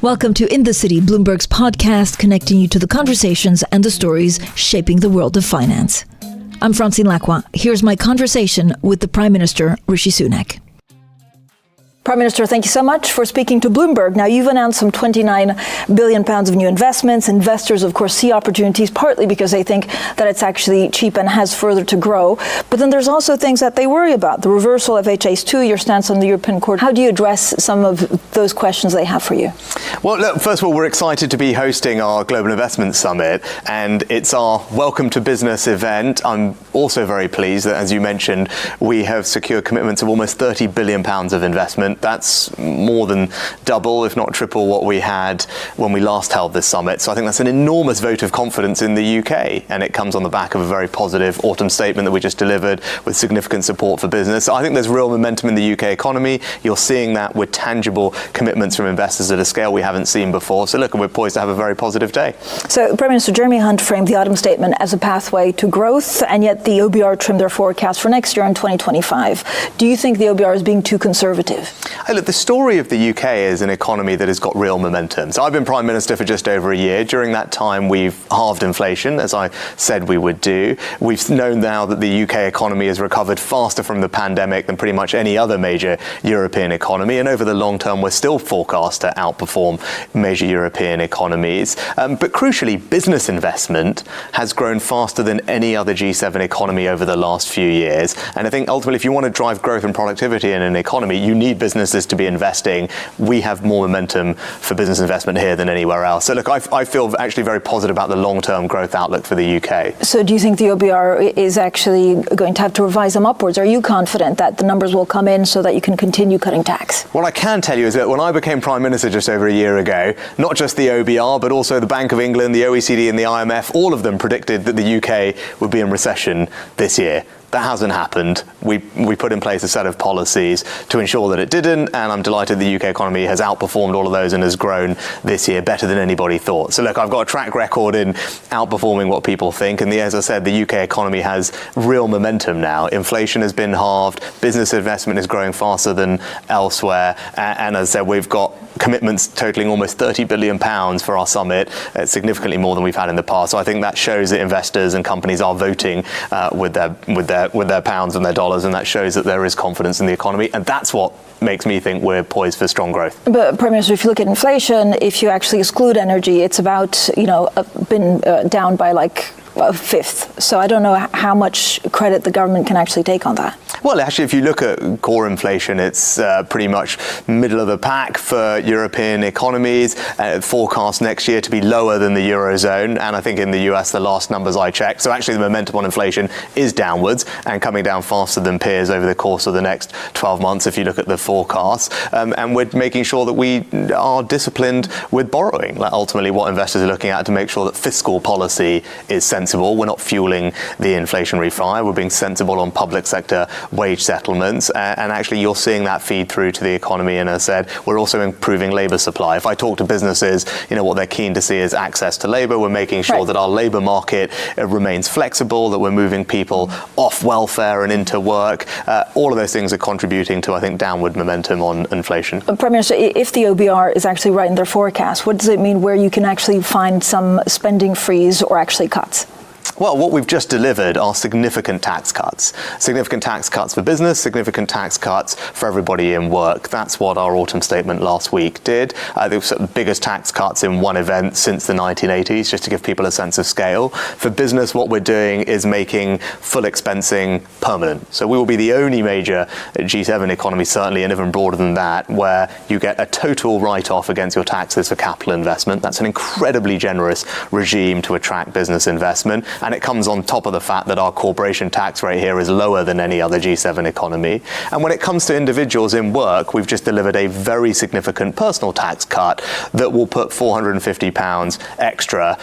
Welcome to In the City, Bloomberg's podcast connecting you to the conversations and the stories shaping the world of finance. I'm Francine Lacqua. Here's my conversation with the Prime Minister, Rishi Sunak. Prime Minister, thank you so much for speaking to Bloomberg. Now, you've announced some £29 billion of new investments. Investors, of course, see opportunities, partly because they think that it's actually cheap and has further to grow. But then there's also things that they worry about. The reversal of HS2, your stance on the European Court. How do you address some of those questions they have for you? Well, look, first of all, we're excited to be hosting our Global Investment Summit, and it's our Welcome to Business event. I'm also very pleased that, as you mentioned, we have secured commitments of almost £30 billion of investment. That's more than double, if not triple, what we had when we last held this summit. So I think that's an enormous vote of confidence in the UK, and it comes on the back of a very positive autumn statement that we just delivered with significant support for business. So I think there's real momentum in the UK economy. You're seeing that with tangible commitments from investors at a scale we haven't seen before. So look, we're poised to have a very positive day. So Prime Minister Jeremy Hunt framed the autumn statement as a pathway to growth, and yet the OBR trimmed their forecast for next year in 2025. Do you think the OBR is being too conservative? Look, the story of the UK is an economy that has got real momentum. So I've been Prime Minister for just over a year. During that time, we've halved inflation, as I said we would do. We've known now that the UK economy has recovered faster from the pandemic than pretty much any other major European economy. And over the long term, we're still forecast to outperform major European economies. But crucially, business investment has grown faster than any other G7 economy over the last few years. And I think ultimately, if you want to drive growth and productivity in an economy, you need businesses to be investing. We have more momentum for business investment here than anywhere else. So look, I feel actually very positive about the long-term growth outlook for the UK. So do you think the OBR is actually going to have to revise them upwards? Are you confident that the numbers will come in so that you can continue cutting tax? What I can tell you is that when I became Prime Minister just over a year ago, not just the OBR, but also the Bank of England, the OECD and the IMF, all of them predicted that the UK would be in recession this year. That hasn't happened. We put in place a set of policies to ensure that it didn't, and I'm delighted the UK economy has outperformed all of those and has grown this year better than anybody thought. So look, I've got a track record in outperforming what people think, and as I said, the UK economy has real momentum now. Inflation has been halved, business investment is growing faster than elsewhere, and as I said, we've got commitments totaling almost £30 billion for our summit, significantly more than we've had in the past. So I think that shows that investors and companies are voting with their pounds and their dollars, and that shows that there is confidence in the economy, and that's what makes me think we're poised for strong growth. But Prime Minister, if you look at inflation, if you actually exclude energy, it's about, been down by like a fifth. So I don't know how much credit the government can actually take on that. Well, actually, if you look at core inflation, it's pretty much middle of the pack for European economies. Forecast next year to be lower than the Eurozone. And I think in the US, the last numbers I checked. So actually, the momentum on inflation is downwards and coming down faster than peers over the course of the next 12 months, if you look at the forecasts. And we're making sure that we are disciplined with borrowing. Like ultimately, what investors are looking at to make sure that fiscal policy is sensible. We're not fueling the inflationary fire. We're being sensible on public sector wage settlements, and actually you're seeing that feed through to the economy. And as I said, we're also improving labour supply. If I talk to businesses, what they're keen to see is access to labour. We're making sure that our labour market remains flexible, that we're moving people off welfare and into work. All of those things are contributing to, I think, downward momentum on inflation. Prime Minister, if the OBR is actually right in their forecast, what does it mean where you can actually find some spending freeze or actually cuts? Well, what we've just delivered are significant tax cuts. Significant tax cuts for business, significant tax cuts for everybody in work. That's what our autumn statement last week did. They were the biggest tax cuts in one event since the 1980s, just to give people a sense of scale. For business, what we're doing is making full expensing permanent. So we will be the only major G7 economy, certainly, and even broader than that, where you get a total write-off against your taxes for capital investment. That's an incredibly generous regime to attract business investment. And it comes on top of the fact that our corporation tax rate here is lower than any other G7 economy. And when it comes to individuals in work, we've just delivered a very significant personal tax cut that will put £450 extra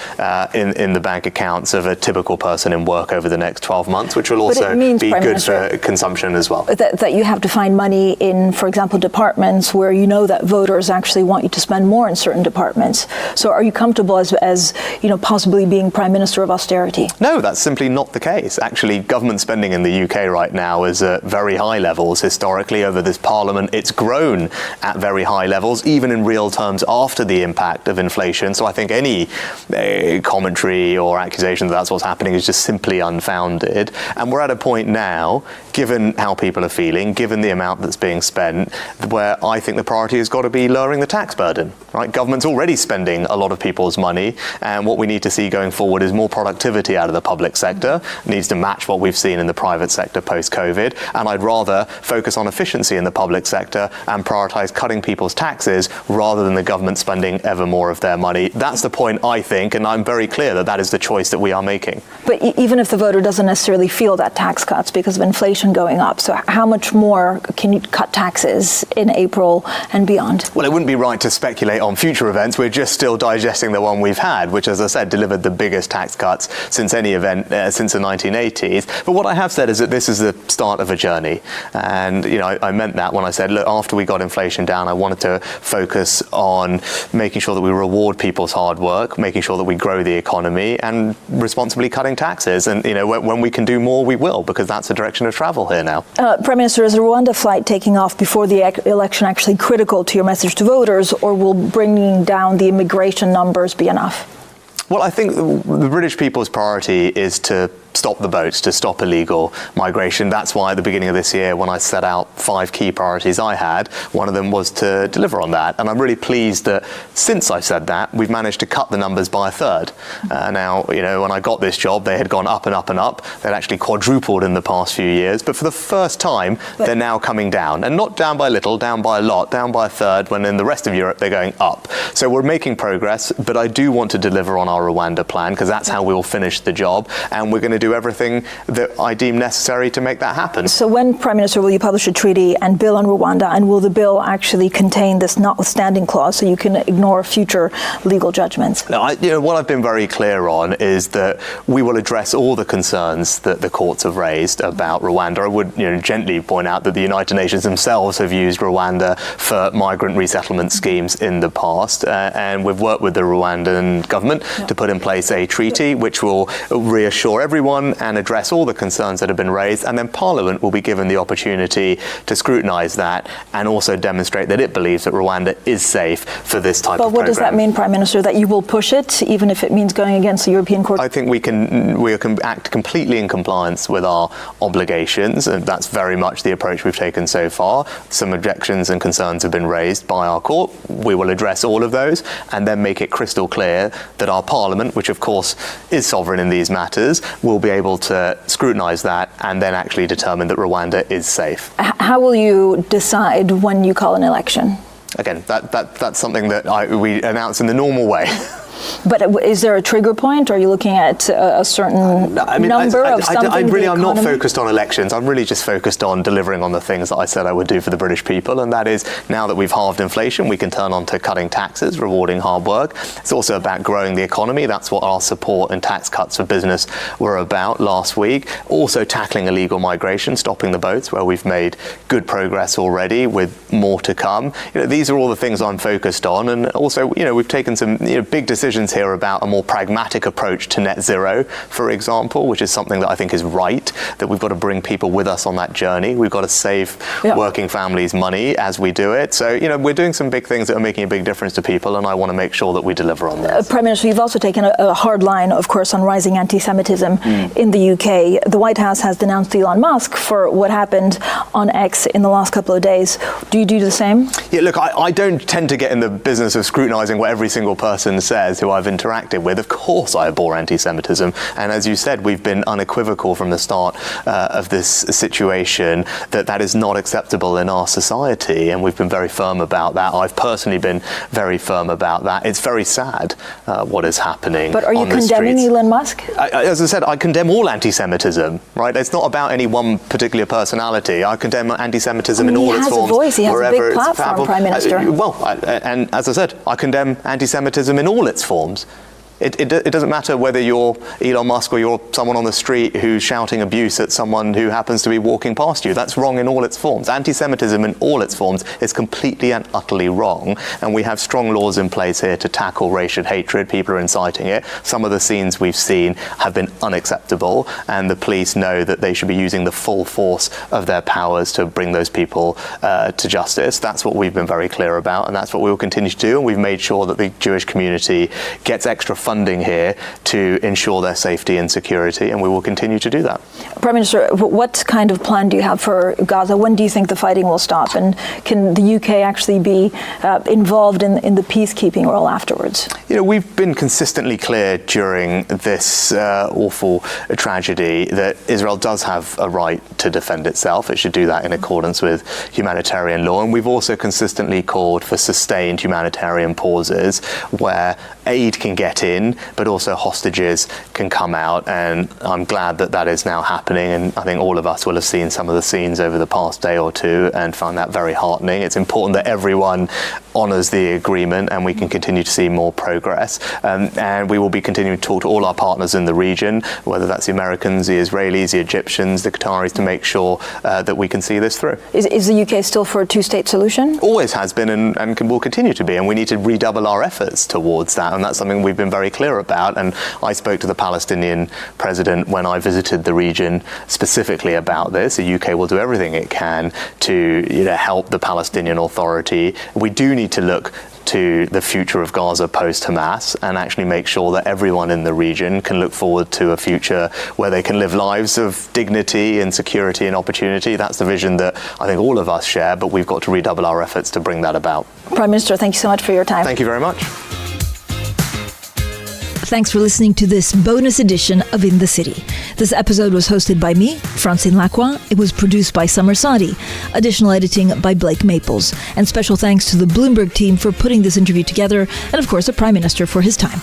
in the bank accounts of a typical person in work over the next 12 months, which will also be good for consumption as well. That you have to find money in, for example, departments where you know that voters actually want you to spend more in certain departments. So are you comfortable as possibly being Prime Minister of austerity? No, that's simply not the case. Actually, government spending in the UK right now is at very high levels. Historically, over this Parliament, it's grown at very high levels, even in real terms after the impact of inflation. So I think any commentary or accusation that that's what's happening is just simply unfounded. And we're at a point now, given how people are feeling, given the amount that's being spent, where I think the priority has got to be lowering the tax burden, right? Government's already spending a lot of people's money, and what we need to see going forward is more productivity out of the public sector. It needs to match what we've seen in the private sector post-COVID, and I'd rather focus on efficiency in the public sector and prioritise cutting people's taxes rather than the government spending ever more of their money. That's the point, I think, and I'm very clear that that is the choice that we are making. But even if the voter doesn't necessarily feel that tax cuts because of inflation going up, so how much more can you cut taxes in April and beyond? Well, it wouldn't be right to speculate on future events. We're just still digesting the one we've had, which, as I said, delivered the biggest tax cuts since any event since the 1980s. But what I have said is that this is the start of a journey. And, I meant that when I said, look, after we got inflation down, I wanted to focus on making sure that we reward people's hard work, making sure that we grow the economy and responsibly cutting taxes. And, when we can do more, we will, because that's the direction of travel here now. Prime Minister, is the Rwanda flight taking off before the election actually critical to your message to voters, or will bringing down the immigration numbers be enough? Well, I think the British people's priority is to stop the boats, to stop illegal migration. That's why at the beginning of this year, when I set out 5 key priorities I had, one of them was to deliver on that. And I'm really pleased that since I said that, we've managed to cut the numbers by a third. Now, when I got this job, they had gone up and up and up. They'd actually quadrupled in the past few years. But for the first time, they're now coming down. And not down by a little, down by a lot, down by a third, when in the rest of Europe, they're going up. So we're making progress, but I do want to deliver on our Rwanda plan, because that's how we will finish the job. And we're going to do everything that I deem necessary to make that happen. So when, Prime Minister, will you publish a treaty and bill on Rwanda, and will the bill actually contain this notwithstanding clause so you can ignore future legal judgments? What I've been very clear on is that we will address all the concerns that the courts have raised about Rwanda. I would gently point out that the United Nations themselves have used Rwanda for migrant resettlement schemes in the past, and we've worked with the Rwandan government to put in place a treaty which will reassure everyone and address all the concerns that have been raised, and then Parliament will be given the opportunity to scrutinise that and also demonstrate that it believes that Rwanda is safe for this type of program. But what does that mean, Prime Minister, that you will push it, even if it means going against the European Court? I think we can act completely in compliance with our obligations, and that's very much the approach we've taken so far. Some objections and concerns have been raised by our court. We will address all of those and then make it crystal clear that our Parliament, which of course is sovereign in these matters, will be able to scrutinise that and then actually determine that Rwanda is safe. How will you decide when you call an election? Again, that's something that we announce in the normal way. But is there a trigger point? Are you looking at a certain number of something? I'm not focused on elections. I'm really just focused on delivering on the things that I said I would do for the British people. And that is, now that we've halved inflation, we can turn on to cutting taxes, rewarding hard work. It's also about growing the economy. That's what our support and tax cuts for business were about last week. Also tackling illegal migration, stopping the boats, where we've made good progress already with more to come. These are all the things I'm focused on. And also, we've taken some big decisions here about a more pragmatic approach to net zero, for example, which is something that I think is right, that we've got to bring people with us on that journey. We've got to save working families money as we do it. So, we're doing some big things that are making a big difference to people, and I want to make sure that we deliver on this. Prime Minister, you've also taken a hard line, of course, on rising anti-Semitism in the UK. The White House has denounced Elon Musk for what happened on X in the last couple of days. Do you do the same? Yeah, look, I don't tend to get in the business of scrutinising what every single person says who I've interacted with. Of course I abhor anti-Semitism, and as you said, we've been unequivocal from the start of this situation that is not acceptable in our society, and we've been very firm about that. I've personally been very firm about that. It's very sad what is happening. But are you condemning Elon Musk? As I said, I condemn all anti-Semitism, right? It's not about any one particular personality. I condemn anti-Semitism in all its forms. He has a voice. He has a big platform, Prime Minister. And as I said, I condemn anti-Semitism in all its forms. It doesn't matter whether you're Elon Musk or you're someone on the street who's shouting abuse at someone who happens to be walking past you. That's wrong in all its forms. Anti-Semitism in all its forms is completely and utterly wrong, and we have strong laws in place here to tackle racial hatred. People are inciting it. Some of the scenes we've seen have been unacceptable, and the police know that they should be using the full force of their powers to bring those people to justice. That's what we've been very clear about, and that's what we will continue to do, and we've made sure that the Jewish community gets extra funding here to ensure their safety and security, and we will continue to do that. Prime Minister, what kind of plan do you have for Gaza? When do you think the fighting will stop, and can the UK actually be involved in the peacekeeping role afterwards? We've been consistently clear during this awful tragedy that Israel does have a right to defend itself. It should do that in accordance with humanitarian law, and we've also consistently called for sustained humanitarian pauses where aid can get in, but also hostages can come out, and I'm glad that that is now happening, and I think all of us will have seen some of the scenes over the past day or two and found that very heartening. It's important that everyone honours the agreement and we can continue to see more progress, and we will be continuing to talk to all our partners in the region, whether that's the Americans, the Israelis, the Egyptians, the Qataris, to make sure that we can see this through. Is the UK still for a two-state solution? Always has been and will continue to be, and we need to redouble our efforts towards that, and that's something we've been very clear about. And I spoke to the Palestinian president when I visited the region specifically about this. The UK will do everything it can to help the Palestinian Authority. We do need to look to the future of Gaza post-Hamas and actually make sure that everyone in the region can look forward to a future where they can live lives of dignity and security and opportunity. That's the vision that I think all of us share, but we've got to redouble our efforts to bring that about. Prime Minister, thank you so much for your time. Thank you very much. Thanks for listening to this bonus edition of In the City. This episode was hosted by me, Francine Lacqua. It was produced by Summer Sadi. Additional editing by Blake Maples. And special thanks to the Bloomberg team for putting this interview together, and of course the Prime Minister for his time.